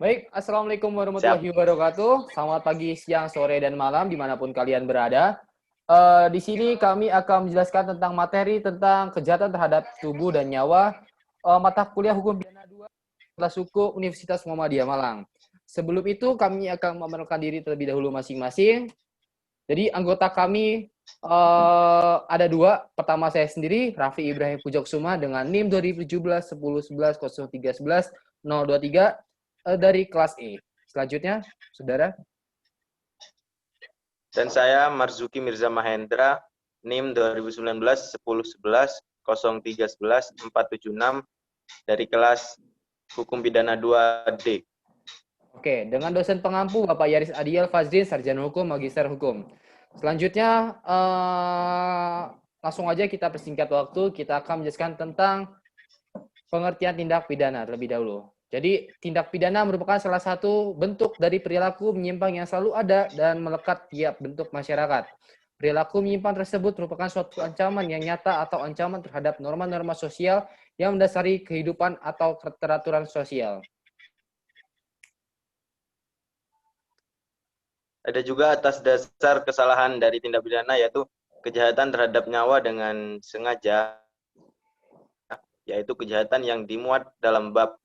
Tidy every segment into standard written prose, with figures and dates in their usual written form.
Baik, Assalamualaikum Siap. warahmatullahi wabarakatuh. Selamat pagi, siang, sore, dan malam dimanapun kalian berada. Di sini kami akan menjelaskan tentang materi tentang kejahatan terhadap tubuh dan nyawa, mata kuliah Hukum Pidana 2 Fakultas Hukum Universitas Muhammadiyah Malang. Sebelum itu kami akan memperkenalkan diri terlebih dahulu masing-masing. Jadi anggota kami ada dua. Pertama saya sendiri, Raffi Ibrahim Pujoksuma dengan NIM 2017 10 11 03 11 023 dari kelas E. Selanjutnya, saudara. Dan saya Marzuki Mirza Mahendra, NIM 2019 10 11 03 11 476 dari kelas Hukum Pidana 2D. Oke, dengan dosen pengampu Bapak Yaris Adiel Fazrin, Sarjana Hukum, Magister Hukum. Selanjutnya, langsung aja kita persingkat waktu, kita akan menjelaskan tentang pengertian tindak pidana terlebih dahulu. Jadi, tindak pidana merupakan salah satu bentuk dari perilaku menyimpang yang selalu ada dan melekat tiap bentuk masyarakat. Perilaku menyimpang tersebut merupakan suatu ancaman yang nyata atau ancaman terhadap norma-norma sosial yang mendasari kehidupan atau keteraturan sosial. Ada juga atas dasar kesalahan dari tindak pidana, yaitu kejahatan terhadap nyawa dengan sengaja, yaitu kejahatan yang dimuat dalam bab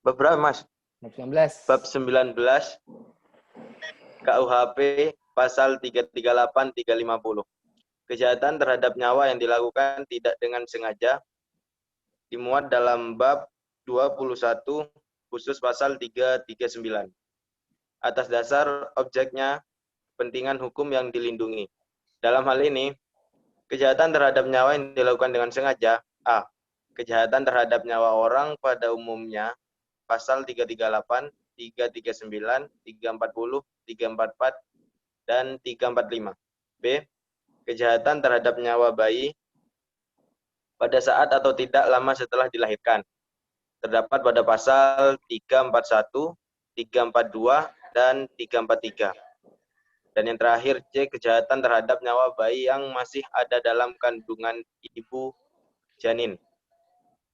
berapa, Mas? 19. Bab 19 KUHP pasal 338 350. Kejahatan terhadap nyawa yang dilakukan tidak dengan sengaja dimuat dalam bab 21 khusus pasal 339. Atas dasar objeknya kepentingan hukum yang dilindungi. Dalam hal ini, kejahatan terhadap nyawa yang dilakukan dengan sengaja. A. Kejahatan terhadap nyawa orang pada umumnya pasal 338, 339, 340, 344, dan 345. B. Kejahatan terhadap nyawa bayi pada saat atau tidak lama setelah dilahirkan. Terdapat pada pasal 341, 342, dan 343. Dan yang terakhir C. Kejahatan terhadap nyawa bayi yang masih ada dalam kandungan ibu janin.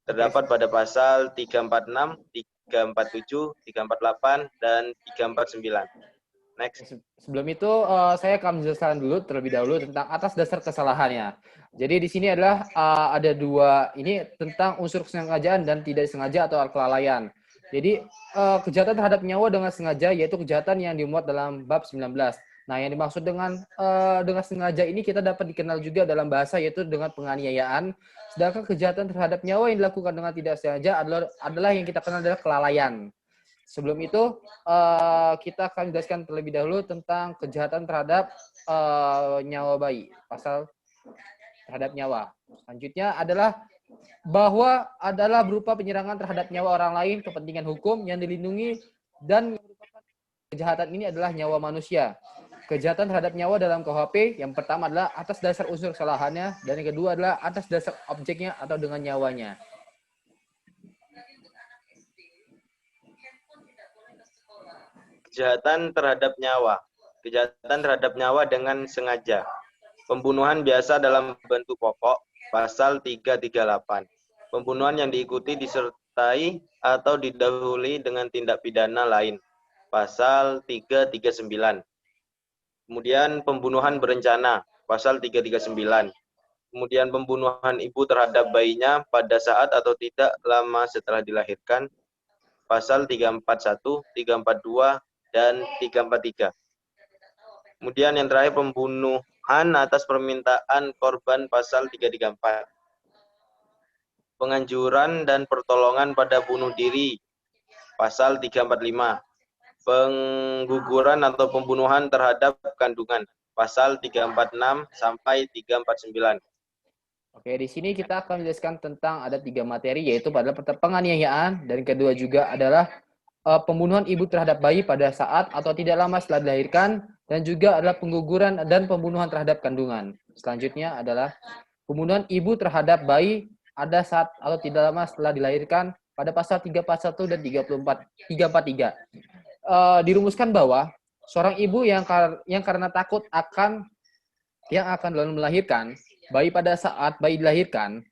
Terdapat pada pasal 346, 347, 348, dan 349. Next. Sebelum itu, saya akan menjelaskan dulu terlebih dahulu tentang atas dasar kesalahannya. Jadi di sini adalah ada dua, ini tentang unsur kesengajaan dan tidak sengaja atau kelalaian. Jadi kejahatan terhadap nyawa dengan sengaja yaitu kejahatan yang dimuat dalam bab 19. Nah, yang dimaksud dengan sengaja ini kita dapat dikenal juga dalam bahasa yaitu dengan penganiayaan. Sedangkan kejahatan terhadap nyawa yang dilakukan dengan tidak sengaja adalah yang kita kenal adalah kelalaian. Sebelum itu, kita akan jelaskan terlebih dahulu tentang kejahatan terhadap nyawa bayi, pasal terhadap nyawa. Selanjutnya adalah bahwa adalah berupa penyerangan terhadap nyawa orang lain, kepentingan hukum yang dilindungi, dan kejahatan ini adalah nyawa manusia. Kejahatan terhadap nyawa dalam KUHP yang pertama adalah atas dasar unsur kesalahannya, dan yang kedua adalah atas dasar objeknya atau dengan nyawanya. Kejahatan terhadap nyawa. Kejahatan terhadap nyawa dengan sengaja. Pembunuhan biasa dalam bentuk pokok, pasal 338. Pembunuhan yang diikuti, disertai, atau didahului dengan tindak pidana lain, pasal 339. Kemudian pembunuhan berencana, pasal 339. Kemudian pembunuhan ibu terhadap bayinya pada saat atau tidak lama setelah dilahirkan, pasal 341, 342, dan 343. Kemudian yang terakhir pembunuhan atas permintaan korban, pasal 334. Penganjuran dan pertolongan pada bunuh diri, pasal 345. Pengguguran atau pembunuhan terhadap kandungan, pasal 346 sampai 349. Oke, di sini kita akan menjelaskan tentang ada 3 materi, yaitu pada penganiayaan, dan kedua juga adalah pembunuhan ibu terhadap bayi pada saat atau tidak lama setelah dilahirkan, dan juga adalah pengguguran dan pembunuhan terhadap kandungan. Selanjutnya adalah pembunuhan ibu terhadap bayi ada saat atau tidak lama setelah dilahirkan pada pasal 341 dan 343. Dirumuskan bahwa seorang ibu yang karena takut akan lalu melahirkan bayi pada saat bayi dilahirkan,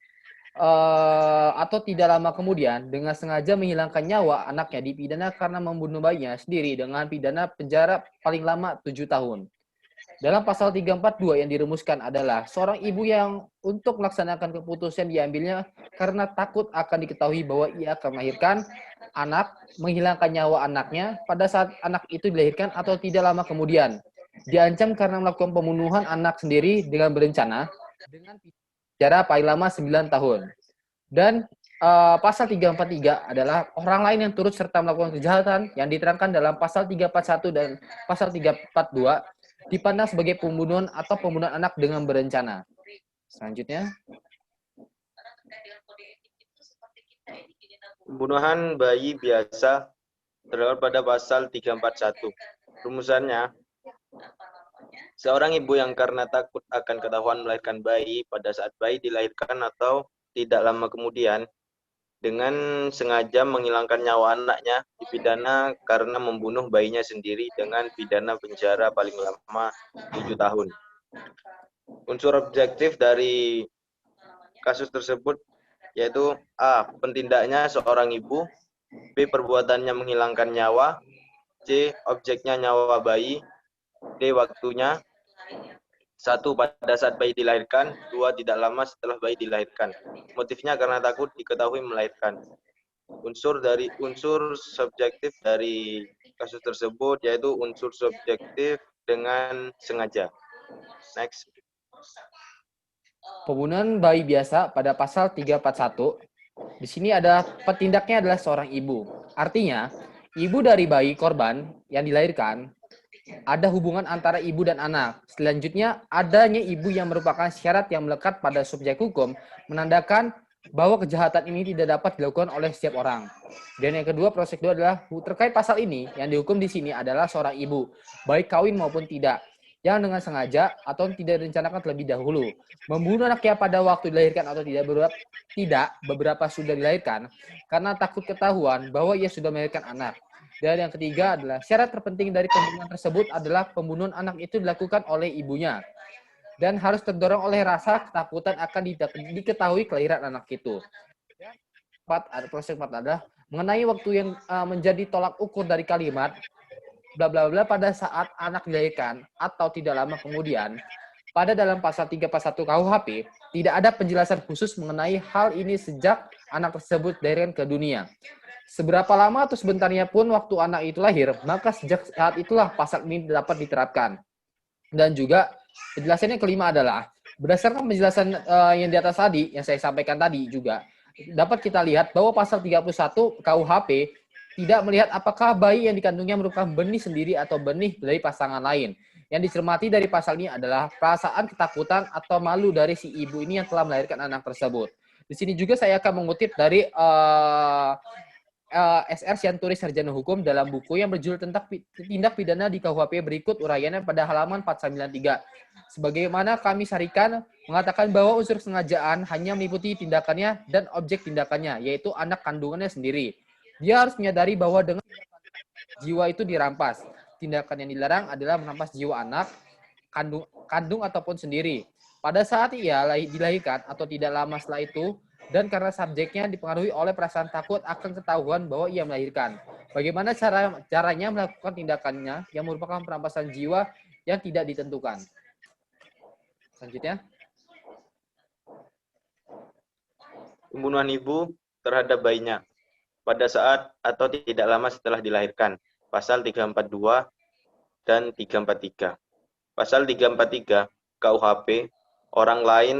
atau tidak lama kemudian dengan sengaja menghilangkan nyawa anaknya dipidana karena membunuh bayinya sendiri dengan pidana penjara paling lama 7 tahun. Dalam pasal 342 yang dirumuskan adalah seorang ibu yang untuk melaksanakan keputusan diambilnya karena takut akan diketahui bahwa ia akan melahirkan anak, menghilangkan nyawa anaknya pada saat anak itu dilahirkan atau tidak lama kemudian. Diancam karena melakukan pembunuhan anak sendiri dengan berencana dengan penjara paling lama 9 tahun. Dan pasal 343 adalah orang lain yang turut serta melakukan kejahatan yang diterangkan dalam pasal 341 dan pasal 342 dipandang sebagai pembunuhan atau pembunuhan anak dengan berencana. Selanjutnya, Pembunuhan bayi biasa terdapat pada pasal 341. Rumusannya, seorang ibu yang karena takut akan ketahuan melahirkan bayi pada saat bayi dilahirkan atau tidak lama kemudian dengan sengaja menghilangkan nyawa anaknya dipidana karena membunuh bayinya sendiri dengan pidana penjara paling lama 7 tahun. Unsur objektif dari kasus tersebut yaitu A. Pentindaknya seorang ibu, B. Perbuatannya menghilangkan nyawa, C. Objeknya nyawa bayi, D. Waktunya, 1. Pada saat bayi dilahirkan, 2. Tidak lama setelah bayi dilahirkan. Motifnya karena takut diketahui melahirkan. Unsur subjektif dari kasus tersebut yaitu unsur subjektif dengan sengaja. Next. pembunuhan bayi biasa pada pasal 341, di sini ada petindaknya adalah seorang ibu. Artinya, ibu dari bayi korban yang dilahirkan ada hubungan antara ibu dan anak. Selanjutnya, adanya ibu yang merupakan syarat yang melekat pada subjek hukum, menandakan bahwa kejahatan ini tidak dapat dilakukan oleh setiap orang. Dan yang kedua, proses kedua adalah terkait pasal ini, yang dihukum di sini adalah seorang ibu, baik kawin maupun tidak, yang dengan sengaja atau tidak direncanakan terlebih dahulu membunuh anaknya pada waktu dilahirkan atau beberapa sudah dilahirkan karena takut ketahuan bahwa ia sudah melahirkan anak. Dan yang ketiga adalah syarat terpenting dari pembunuhan tersebut adalah pembunuhan anak itu dilakukan oleh ibunya dan harus terdorong oleh rasa ketakutan akan diketahui kelahiran anak itu. Proses 4 adalah mengenai waktu yang menjadi tolak ukur dari kalimat bla bla bla pada saat anak dilahirkan atau tidak lama kemudian. Pada dalam pasal 341 KUHP tidak ada penjelasan khusus mengenai hal ini sejak anak tersebut dilahirkan ke dunia. Seberapa lama atau sebentarnya pun waktu anak itu lahir, maka sejak saat itulah pasal ini dapat diterapkan. Dan juga penjelasan yang kelima adalah berdasarkan penjelasan yang di atas tadi, yang saya sampaikan tadi juga, dapat kita lihat bahwa pasal 31 KUHP tidak melihat apakah bayi yang dikandungnya merupakan benih sendiri atau benih dari pasangan lain. Yang dicermati dari pasal ini adalah perasaan ketakutan atau malu dari si ibu ini yang telah melahirkan anak tersebut. Di sini juga saya akan mengutip dari SR Sianturi Sarjana Hukum dalam buku yang berjudul tentang tindak pidana di KUHP berikut uraiannya pada halaman 493. Sebagaimana kami sarikan mengatakan bahwa unsur sengajaan hanya meliputi tindakannya dan objek tindakannya, yaitu anak kandungannya sendiri. Dia harus menyadari bahwa dengan jiwa itu dirampas. Tindakan yang dilarang adalah merampas jiwa anak, kandung ataupun sendiri. Pada saat ia dilahirkan atau tidak lama setelah itu, dan karena subjeknya dipengaruhi oleh perasaan takut akan ketahuan bahwa ia melahirkan. Bagaimana caranya melakukan tindakannya yang merupakan perampasan jiwa yang tidak ditentukan. Selanjutnya. Pembunuhan ibu terhadap bayinya pada saat atau tidak lama setelah dilahirkan. Pasal 342 dan 343. Pasal 343 KUHP, orang lain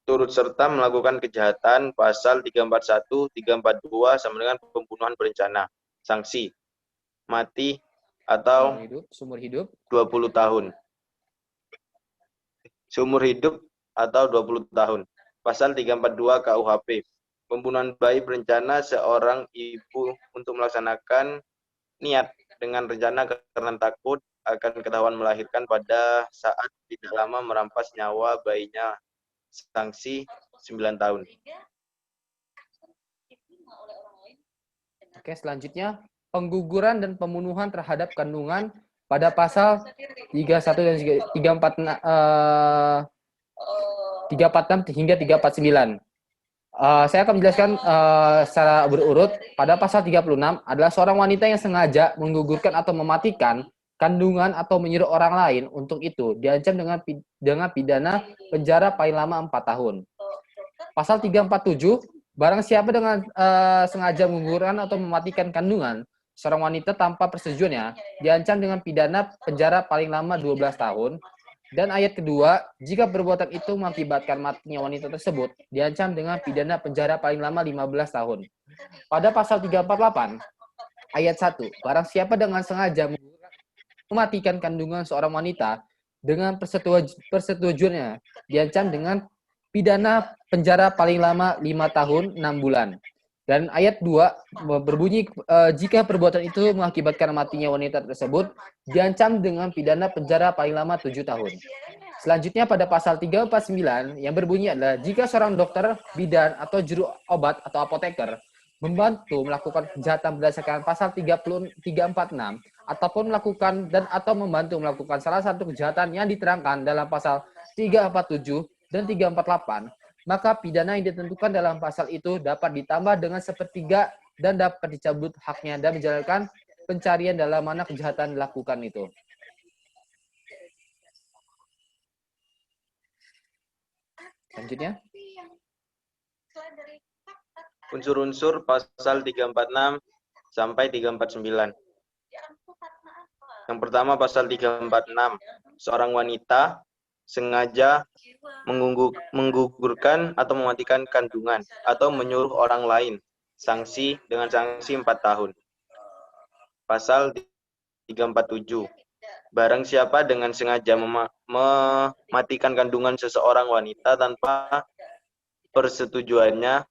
turut serta melakukan kejahatan. Pasal 341, 342 sama dengan pembunuhan berencana. Sanksi mati atau seumur hidup 20 tahun. Seumur hidup atau 20 tahun. Pasal 342 KUHP, pembunuhan bayi berencana seorang ibu untuk melaksanakan niat dengan rencana karena takut akan ketahuan melahirkan pada saat tidak lama merampas nyawa bayinya. Sanksi 9 tahun. Oke, selanjutnya pengguguran dan pembunuhan terhadap kandungan pada pasal 31 dan 34 346 hingga 349. Saya akan menjelaskan secara berurut. Pada pasal 36 adalah seorang wanita yang sengaja menggugurkan atau mematikan kandungan atau menyuruh orang lain untuk itu diancam dengan pidana penjara paling lama 4 tahun. Pasal 347, barang siapa dengan sengaja menggugurkan atau mematikan kandungan seorang wanita tanpa persetujuannya diancam dengan pidana penjara paling lama 12 tahun. Dan ayat kedua, jika perbuatan itu mengakibatkan matinya wanita tersebut, diancam dengan pidana penjara paling lama 15 tahun. Pada pasal 348, ayat 1, barang siapa dengan sengaja mematikan kandungan seorang wanita dengan persetujuannya, diancam dengan pidana penjara paling lama 5 tahun 6 bulan. Dan ayat 2 berbunyi, jika perbuatan itu mengakibatkan matinya wanita tersebut, diancam dengan pidana penjara paling lama 7 tahun. Selanjutnya pada pasal 349 yang berbunyi adalah jika seorang dokter, bidan, atau juru obat atau apoteker membantu melakukan kejahatan berdasarkan pasal 346 ataupun melakukan dan atau membantu melakukan salah satu kejahatan yang diterangkan dalam pasal 347 dan 348, maka pidana yang ditentukan dalam pasal itu dapat ditambah dengan sepertiga dan dapat dicabut haknya dan menjalankan pencarian dalam mana kejahatan dilakukan itu. Selanjutnya. Unsur-unsur pasal 346 sampai 349. Yang pertama pasal 346, seorang wanita sengaja menggugurkan atau mematikan kandungan atau menyuruh orang lain, sanksi dengan sanksi 4 tahun. Pasal 347, barang siapa dengan sengaja mematikan kandungan seseorang wanita tanpa persetujuannya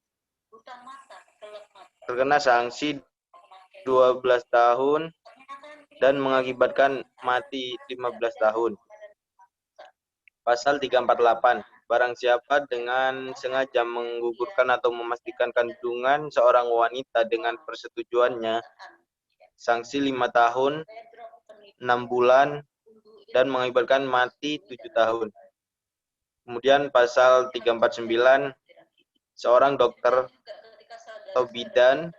terkena sanksi 12 tahun dan mengakibatkan mati 15 tahun. Pasal 348, barang siapa dengan sengaja menggugurkan atau memastikan kandungan seorang wanita dengan persetujuannya, sanksi 5 tahun, 6 bulan, dan mengakibatkan mati 7 tahun. Kemudian pasal 349, seorang dokter atau bidan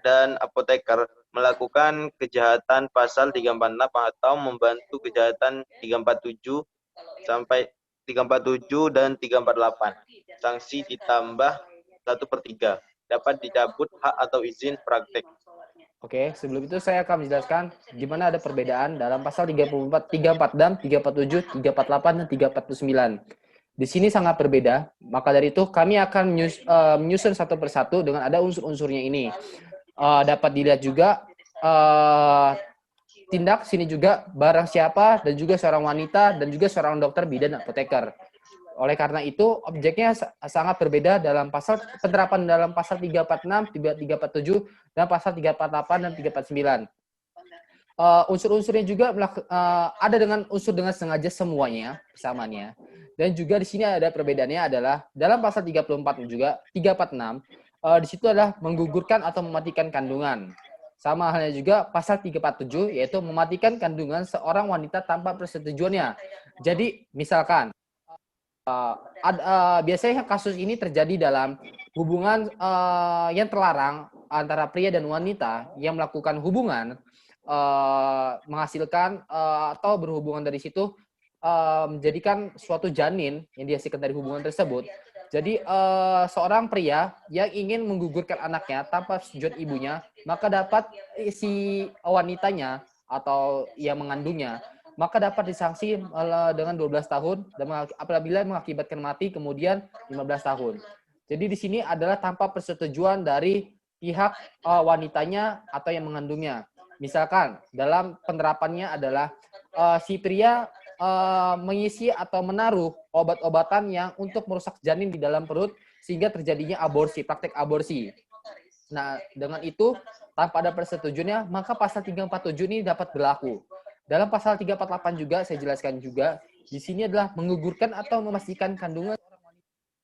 dan apoteker melakukan kejahatan pasal 346 atau membantu kejahatan 347 sampai 347 dan 348. Sanksi ditambah 1/3. Dapat dicabut hak atau izin praktek. Oke, sebelum itu saya akan menjelaskan di mana ada perbedaan dalam pasal 34, 346, 347, 348, dan 349. Di sini sangat berbeda, maka dari itu kami akan menyusun satu persatu dengan ada unsur-unsurnya ini. Dapat dilihat juga tindak sini juga barang siapa dan juga seorang wanita dan juga seorang dokter, bidan, apoteker. Oleh karena itu objeknya sangat berbeda dalam pasal penerapan dalam pasal 346, 347 dan pasal 348 dan 349. Unsur-unsurnya juga ada dengan unsur dengan sengaja semuanya bersamanya. Dan juga di sini ada perbedaannya adalah dalam pasal 34 juga 346 di situ adalah menggugurkan atau mematikan kandungan. Sama halnya juga pasal 347 yaitu mematikan kandungan seorang wanita tanpa persetujuannya. Jadi misalkan biasanya kasus ini terjadi dalam hubungan yang terlarang antara pria dan wanita yang melakukan hubungan menghasilkan atau berhubungan dari situ menjadikan suatu janin yang dihasilkan dari hubungan tersebut. Jadi seorang pria yang ingin menggugurkan anaknya tanpa persetujuan ibunya, maka dapat si wanitanya atau yang mengandungnya maka dapat disanksi dengan 12 tahun dan apabila mengakibatkan mati kemudian 15 tahun. Jadi di sini adalah tanpa persetujuan dari pihak wanitanya atau yang mengandungnya. Misalkan dalam penerapannya adalah si pria mengisi atau menaruh obat-obatan yang untuk merusak janin di dalam perut sehingga terjadinya aborsi, praktek aborsi. Nah, dengan itu tanpa ada persetujuannya, maka pasal 347 ini dapat berlaku. Dalam pasal 348 juga saya jelaskan juga di sini adalah menggugurkan atau memastikan kandungan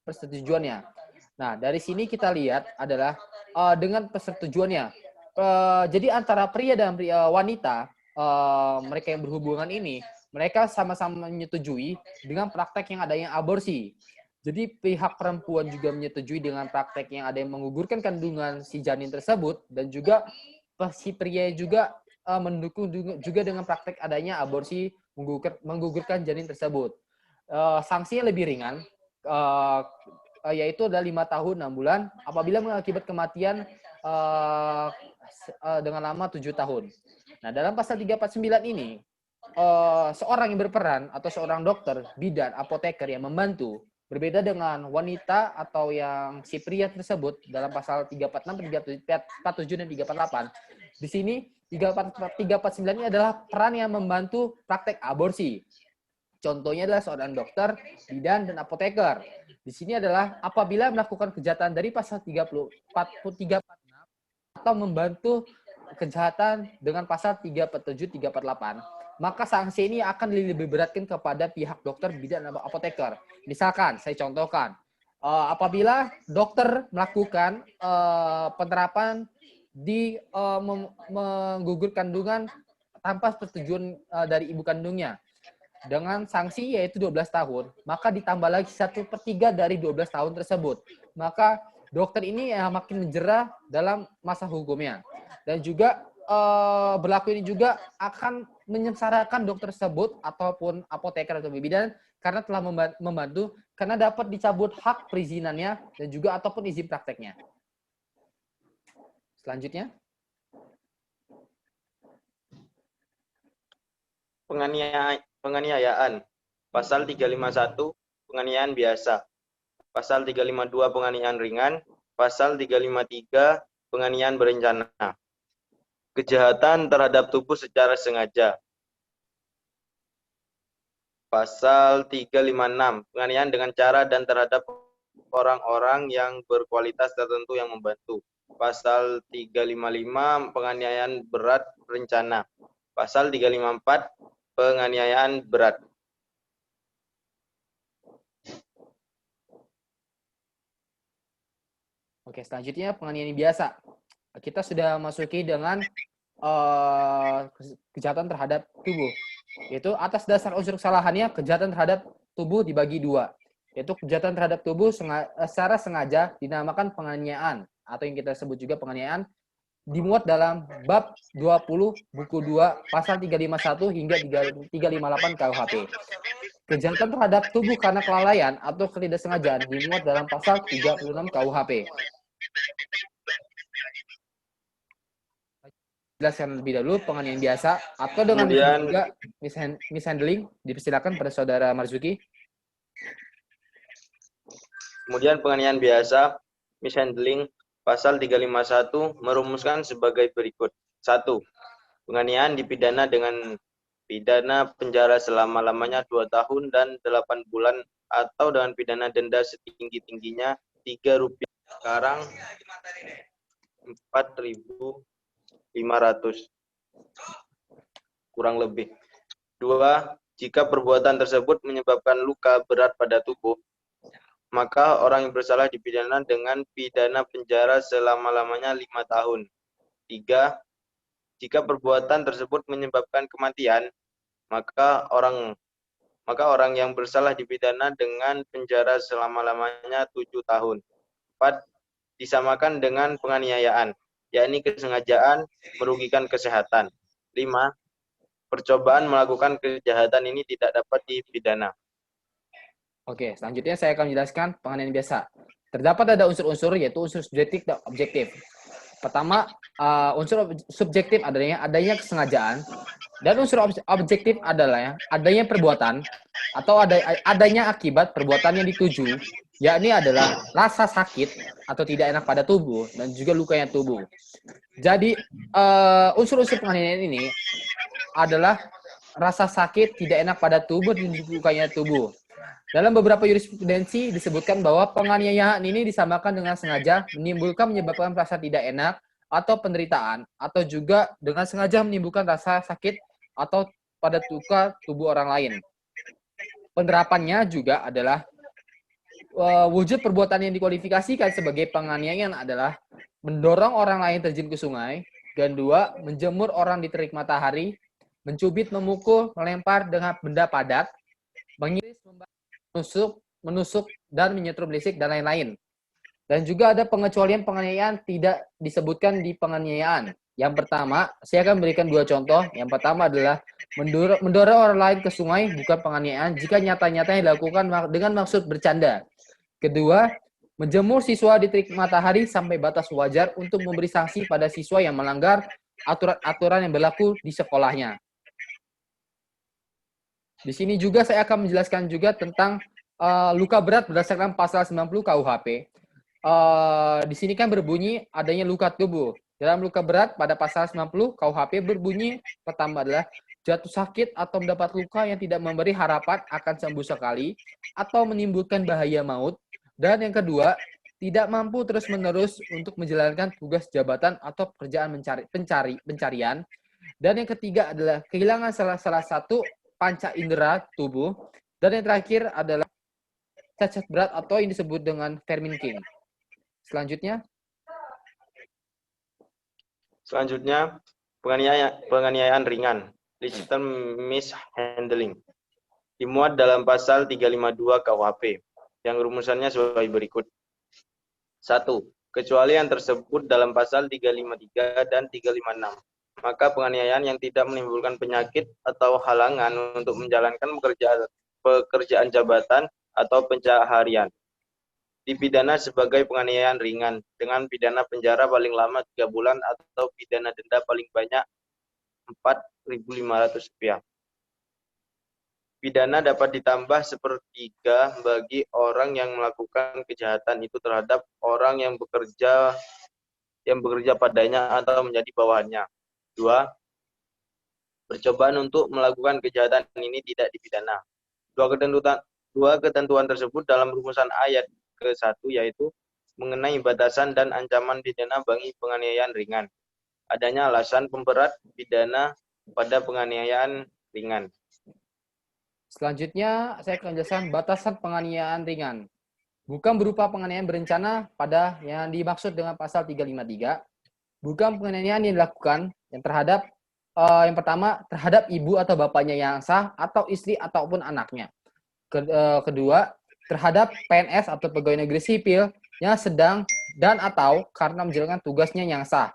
persetujuannya. Nah, dari sini kita lihat adalah dengan persetujuannya. Jadi antara pria dan wanita mereka yang berhubungan ini, mereka sama-sama menyetujui dengan praktek yang adanya aborsi. Jadi pihak perempuan juga menyetujui dengan praktek yang ada yang menggugurkan kandungan si janin tersebut, dan juga si pria juga mendukung juga dengan praktek adanya aborsi menggugurkan janin tersebut. Sanksinya lebih ringan, yaitu ada 5 tahun 6 bulan apabila mengakibat kematian dengan lama 7 tahun. Nah, dalam pasal 349 ini, seorang yang berperan atau seorang dokter, bidan, apoteker yang membantu, berbeda dengan wanita atau yang si pria tersebut dalam pasal 346, 347, dan 348. Di sini 349 ini adalah peran yang membantu praktek aborsi. Contohnya adalah seorang dokter, bidan, dan apoteker. Di sini adalah apabila melakukan kejahatan dari pasal 346 atau membantu kejahatan dengan pasal 347, 348, maka sanksi ini akan lebih beratkan kepada pihak dokter, bidan, dan apoteker. Misalkan, saya contohkan, apabila dokter melakukan penerapan di menggugur kandungan tanpa persetujuan dari ibu kandungnya, dengan sanksi yaitu 12 tahun, maka ditambah lagi 1/3 dari 12 tahun tersebut. Maka dokter ini makin menjerah dalam masa hukumnya. Dan juga berlaku ini juga akan menyengsarakan dokter tersebut ataupun apoteker atau bidan karena telah membantu, karena dapat dicabut hak perizinannya dan juga ataupun izin prakteknya. Selanjutnya. Penganiayaan. Pasal 351, penganiayaan biasa. Pasal 352, penganiayaan ringan. Pasal 353, penganiayaan berencana. Kejahatan terhadap tubuh secara sengaja. Pasal 356, penganiayaan dengan cara dan terhadap orang-orang yang berkualitas tertentu yang membantu. Pasal 355, penganiayaan berat berencana. Pasal 354, penganiayaan berat. Oke, selanjutnya penganiayaan biasa. Kita sudah masuki dengan kejahatan terhadap tubuh. Yaitu atas dasar unsur kesalahannya, kejahatan terhadap tubuh dibagi dua. Yaitu kejahatan terhadap tubuh secara sengaja dinamakan penganiayaan, atau yang kita sebut juga penganiayaan, dimuat dalam bab 20 buku 2 pasal 351 hingga 358 KUHP. Kejahatan terhadap tubuh karena kelalaian atau ketidaksengajaan dimuat dalam pasal 36 KUHP. Jelaskan lebih dahulu penganiayaan biasa atau dengan juga mishandling. Dipersilakan pada saudara Marzuki. Kemudian penganiayaan biasa, mishandling, pasal 351 merumuskan sebagai berikut. 1. Penganiayaan dipidana dengan pidana penjara selama-lamanya 2 tahun dan 8 bulan atau dengan pidana denda setinggi-tingginya Rp3. Sekarang 4.500 kurang lebih. 2. Jika perbuatan tersebut menyebabkan luka berat pada tubuh, maka orang yang bersalah dipidana dengan pidana penjara selama-lamanya 5 tahun. 3. Jika perbuatan tersebut menyebabkan kematian, maka orang yang bersalah dipidana dengan penjara selama-lamanya 7 tahun. 4. Disamakan dengan penganiayaan, yakni kesengajaan merugikan kesehatan. 5. Percobaan melakukan kejahatan ini tidak dapat dipidana. Oke, selanjutnya saya akan menjelaskan penganiayaan biasa. Terdapat ada unsur-unsur, yaitu unsur subjektif dan objektif. Pertama, unsur subjektif adanya kesengajaan, dan unsur objektif adalah adanya perbuatan atau adanya akibat perbuatan yang dituju, yakni adalah rasa sakit atau tidak enak pada tubuh dan juga lukanya tubuh. Jadi unsur-unsur penganiayaan ini adalah rasa sakit, tidak enak pada tubuh, dan lukanya tubuh. Dalam beberapa jurisprudensi disebutkan bahwa penganiayaan ini disamakan dengan sengaja menyebabkan rasa tidak enak atau penderitaan, atau juga dengan sengaja menimbulkan rasa sakit atau pada tubuh orang lain. Penerapannya juga adalah wujud perbuatan yang dikualifikasikan sebagai penganiayaan adalah mendorong orang lain terjun ke sungai, dan 2, menjemur orang di terik matahari, mencubit, memukul, melempar dengan benda padat, mengiris, menusuk, menusuk, dan menyetrum listrik, dan lain-lain. Dan juga ada pengecualian penganiayaan tidak disebutkan di penganiayaan. Yang pertama, saya akan berikan 2 contoh. Yang pertama adalah mendorong orang lain ke sungai bukan penganiayaan jika nyata-nyatanya dilakukan dengan maksud bercanda. Kedua, menjemur siswa di terik matahari sampai batas wajar untuk memberi sanksi pada siswa yang melanggar aturan-aturan yang berlaku di sekolahnya. Di sini juga saya akan menjelaskan juga tentang luka berat berdasarkan pasal 90 KUHP. Di sini kan berbunyi adanya luka tubuh. Dalam luka berat pada pasal 90 KUHP berbunyi pertama adalah jatuh sakit atau mendapat luka yang tidak memberi harapan akan sembuh sekali atau menimbulkan bahaya maut. Dan yang kedua, tidak mampu terus-menerus untuk menjalankan tugas jabatan atau pekerjaan pencarian. Dan yang ketiga adalah kehilangan salah satu panca indera tubuh. Dan yang terakhir adalah cacat berat atau yang disebut dengan Verminking. Selanjutnya, penganiayaan ringan, digital mishandling, dimuat dalam pasal 352 KUHP, yang rumusannya sebagai berikut. 1. Kecuali yang tersebut dalam pasal 353 dan 356, maka penganiayaan yang tidak menimbulkan penyakit atau halangan untuk menjalankan pekerjaan jabatan atau pencaharian dipidana sebagai penganiayaan ringan dengan pidana penjara paling lama 3 bulan atau pidana denda paling banyak Rp4.500. Pidana dapat ditambah sepertiga bagi orang yang melakukan kejahatan itu terhadap orang yang bekerja padanya atau menjadi bawahannya. 2. Percobaan untuk melakukan kejahatan ini tidak dipidana. Dua ketentuan tersebut dalam rumusan ayat ke-1 yaitu mengenai batasan dan ancaman pidana bagi penganiayaan ringan. Adanya alasan pemberat pidana pada penganiayaan ringan. selanjutnya saya akan menjelaskan batasan penganiayaan ringan. Bukan berupa penganiayaan berencana pada yang dimaksud dengan pasal 353. Bukan penganiayaan yang dilakukan yang terhadap yang pertama terhadap ibu atau bapaknya yang sah atau istri ataupun anaknya. Kedua, terhadap PNS atau pegawai negeri sipil yang sedang dan atau karena menjalankan tugasnya yang sah.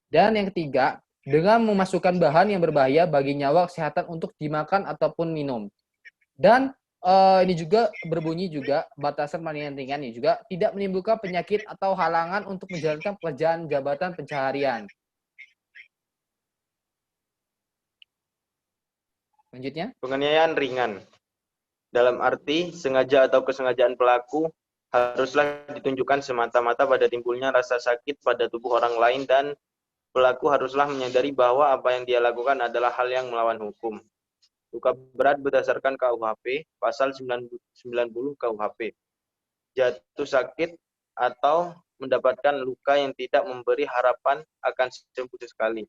Dan yang ketiga, dengan memasukkan bahan yang berbahaya bagi nyawa kesehatan untuk dimakan ataupun minum. Dan ini juga berbunyi juga batasan penganiayaan ringan ini juga tidak menimbulkan penyakit atau halangan untuk menjalankan pekerjaan jabatan pencaharian. Selanjutnya, penganiayaan ringan dalam arti sengaja atau kesengajaan pelaku haruslah ditunjukkan semata-mata pada timbulnya rasa sakit pada tubuh orang lain dan pelaku haruslah menyadari bahwa apa yang dia lakukan adalah hal yang melawan hukum. Luka berat berdasarkan KUHP, pasal 90 KUHP. Jatuh sakit atau mendapatkan luka yang tidak memberi harapan akan sembuh sekali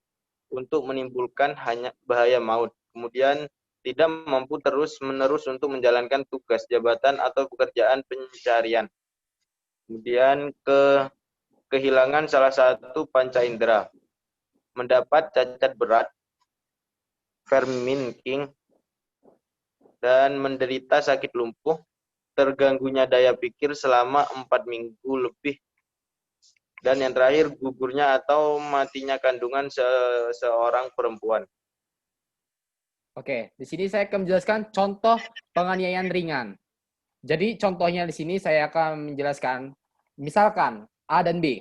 untuk menimbulkan hanya bahaya maut. Kemudian tidak mampu terus-menerus untuk menjalankan tugas jabatan atau pekerjaan pencarian. Kemudian kehilangan salah satu panca indera. Mendapat cacat berat, Verminking, dan menderita sakit lumpuh, terganggunya daya pikir selama 4 minggu lebih. Dan yang terakhir, gugurnya atau matinya kandungan seorang perempuan. oke, di sini saya akan menjelaskan contoh penganiayaan ringan. Jadi contohnya di sini saya akan menjelaskan, misalkan A dan B.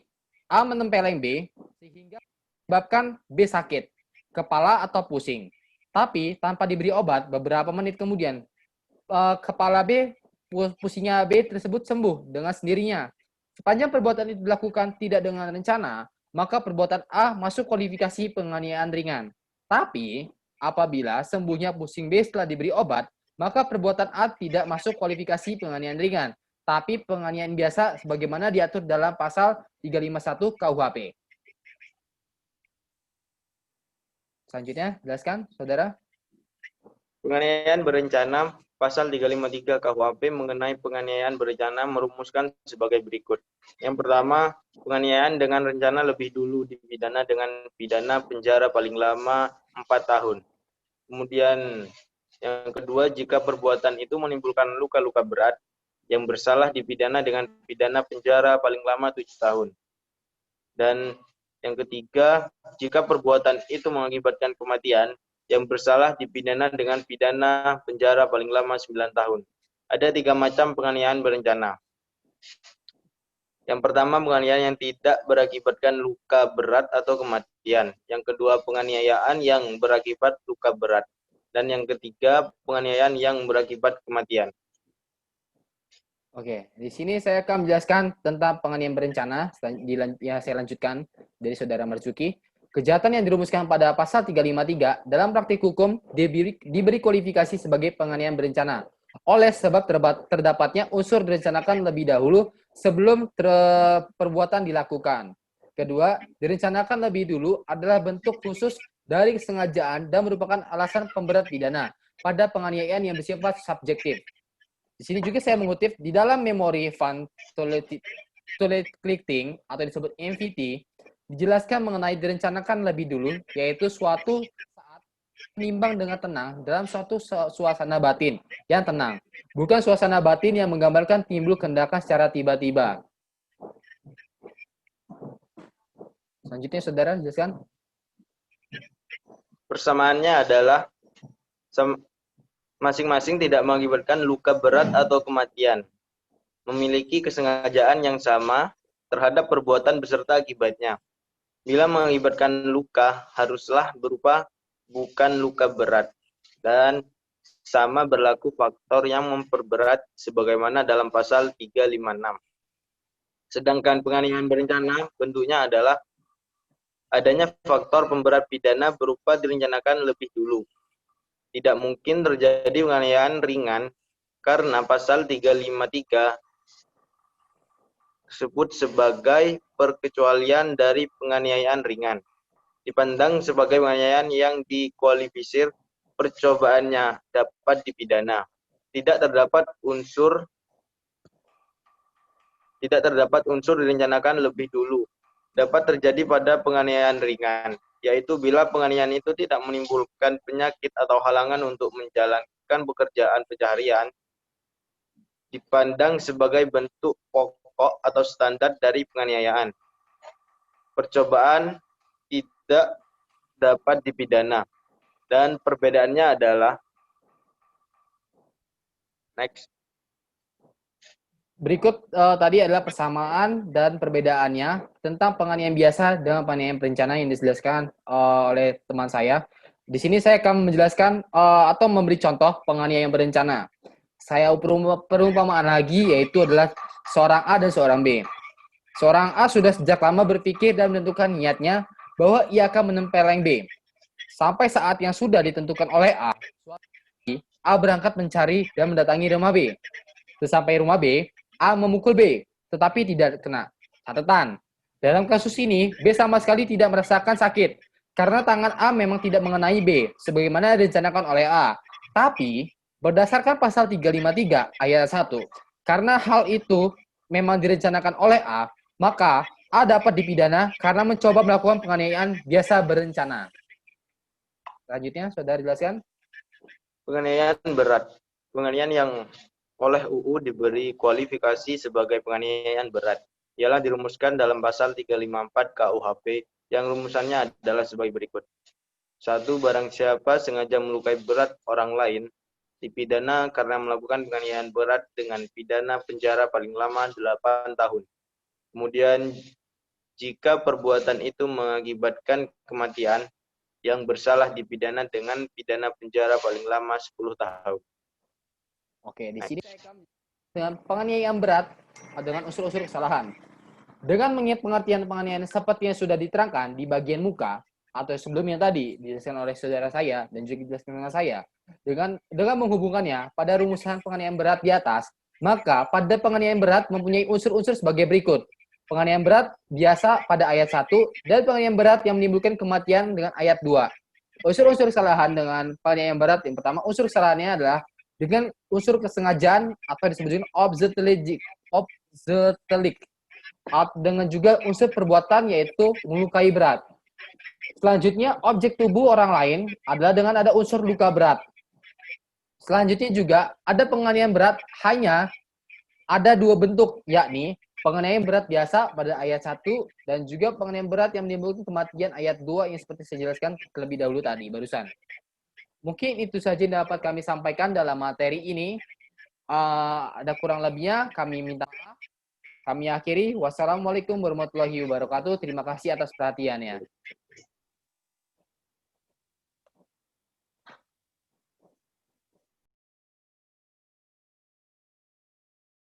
A menempeleng B sehingga menyebabkan B sakit, kepala atau pusing. Tapi tanpa diberi obat, beberapa menit kemudian kepala B, pusingnya B tersebut sembuh dengan sendirinya. Sepanjang perbuatan itu dilakukan tidak dengan rencana, maka perbuatan A masuk kualifikasi penganiayaan ringan. Tapi apabila sembuhnya pusing B setelah diberi obat, maka perbuatan A tidak masuk kualifikasi penganiayaan ringan, tapi penganiayaan biasa sebagaimana diatur dalam pasal 351 KUHP. Selanjutnya, jelaskan, saudara. Penganiayaan berencana, pasal 353 KUHP mengenai penganiayaan berencana merumuskan sebagai berikut. Yang pertama, penganiayaan dengan rencana lebih dulu dipidana dengan pidana penjara paling lama 4 tahun. Kemudian yang kedua, jika perbuatan itu menimbulkan luka-luka berat, yang bersalah dipidana dengan pidana penjara paling lama 7 tahun. Dan yang ketiga, jika perbuatan itu mengakibatkan kematian, yang bersalah dipidana dengan pidana penjara paling lama 9 tahun. Ada 3 macam penganiayaan berencana. Yang pertama, penganiayaan yang tidak berakibatkan luka berat atau kematian. Yang kedua, penganiayaan yang berakibat luka berat. Dan yang ketiga, penganiayaan yang berakibat kematian. Oke, di sini saya akan menjelaskan tentang penganiayaan berencana. Ya, saya lanjutkan dari Saudara Marzuki. Kejahatan yang dirumuskan pada pasal 353 dalam praktik hukum diberi kualifikasi sebagai penganiayaan berencana oleh sebab terdapatnya unsur direncanakan lebih dahulu sebelum perbuatan dilakukan. Kedua, direncanakan lebih dulu adalah bentuk khusus dari kesengajaan dan merupakan alasan pemberat pidana pada penganiayaan yang bersifat subjektif. Di sini juga saya mengutip di dalam memori Van Toeltlingting atau disebut MVT, dijelaskan mengenai direncanakan lebih dulu, yaitu suatu saat menimbang dengan tenang dalam suatu suasana batin yang tenang, bukan suasana batin yang menggambarkan timbul kendakan secara tiba-tiba. Selanjutnya, Saudara, jelaskan. Persamaannya adalah masing-masing tidak mengakibatkan luka berat atau kematian, memiliki kesengajaan yang sama terhadap perbuatan beserta akibatnya. Bila mengakibatkan luka, haruslah berupa bukan luka berat, dan sama berlaku faktor yang memperberat sebagaimana dalam pasal 356. Sedangkan penganiayaan berencana bentuknya adalah adanya faktor pemberat pidana berupa direncanakan lebih dulu. Tidak mungkin terjadi penganiayaan ringan karena pasal 353 disebut sebagai perkecualian dari penganiayaan ringan. Dipandang sebagai penganiayaan yang dikualifisir percobaannya dapat dipidana. Tidak terdapat unsur direncanakan lebih dulu. Dapat terjadi pada penganiayaan ringan, yaitu bila penganiayaan itu tidak menimbulkan penyakit atau halangan untuk menjalankan pekerjaan pencaharian, dipandang sebagai bentuk pokok atau standar dari penganiayaan. Percobaan tidak dapat dipidana, dan perbedaannya adalah next. Berikut tadi adalah persamaan dan perbedaannya tentang penganiayaan biasa dengan penganiayaan berencana yang dijelaskan oleh teman saya. Di sini saya akan menjelaskan atau memberi contoh penganiayaan berencana. Saya perumpamaan lagi, yaitu adalah seorang A dan seorang B. Seorang A sudah sejak lama berpikir dan menentukan niatnya bahwa ia akan menempeleng B. Sampai saat yang sudah ditentukan oleh A berangkat mencari dan mendatangi rumah B. Sesampai rumah B, A memukul B, tetapi tidak kena. Catatan, dalam kasus ini, B sama sekali tidak merasakan sakit, karena tangan A memang tidak mengenai B, sebagaimana direncanakan oleh A. Tapi, berdasarkan pasal 353 ayat 1, karena hal itu memang direncanakan oleh A, maka A dapat dipidana karena mencoba melakukan penganiayaan biasa berencana. Selanjutnya, Saudara jelaskan. Penganiayaan berat. Penganiayaan yang oleh UU diberi kualifikasi sebagai penganiayaan berat. Ialah dirumuskan dalam pasal 354 KUHP yang rumusannya adalah sebagai berikut. 1. Barang siapa sengaja melukai berat orang lain, dipidana karena melakukan penganiayaan berat dengan pidana penjara paling lama 8 tahun. Kemudian, jika perbuatan itu mengakibatkan kematian, yang bersalah dipidana dengan pidana penjara paling lama 10 tahun. Oke, di sini dengan penganiayaan berat dengan unsur-unsur kesalahan. Dengan mengingat pengertian penganiayaan seperti yang sudah diterangkan di bagian muka atau sebelumnya tadi dijelaskan oleh saudara saya dan juga dijelaskan dengan saya, dengan menghubungkannya pada rumusan penganiayaan berat di atas, maka pada penganiayaan berat mempunyai unsur-unsur sebagai berikut. Penganiayaan berat biasa pada ayat 1 dan penganiayaan berat yang menimbulkan kematian dengan ayat 2. Unsur-unsur kesalahan dengan penganiayaan berat yang pertama, unsur kesalahannya adalah dengan unsur kesengajaan atau disebut obzetelig, dengan juga unsur perbuatan yaitu melukai berat. Selanjutnya, objek tubuh orang lain adalah dengan ada unsur luka berat. Selanjutnya juga ada penganiayaan berat hanya ada dua bentuk, yakni penganiayaan berat biasa pada ayat 1 dan juga penganiayaan berat yang menimbulkan kematian ayat 2 yang seperti saya jelaskan terlebih dahulu tadi, barusan. Mungkin itu saja yang dapat kami sampaikan dalam materi ini. Ada kurang lebihnya, kami minta maaf. Kami akhiri. Wassalamualaikum warahmatullahi wabarakatuh. Terima kasih atas perhatiannya.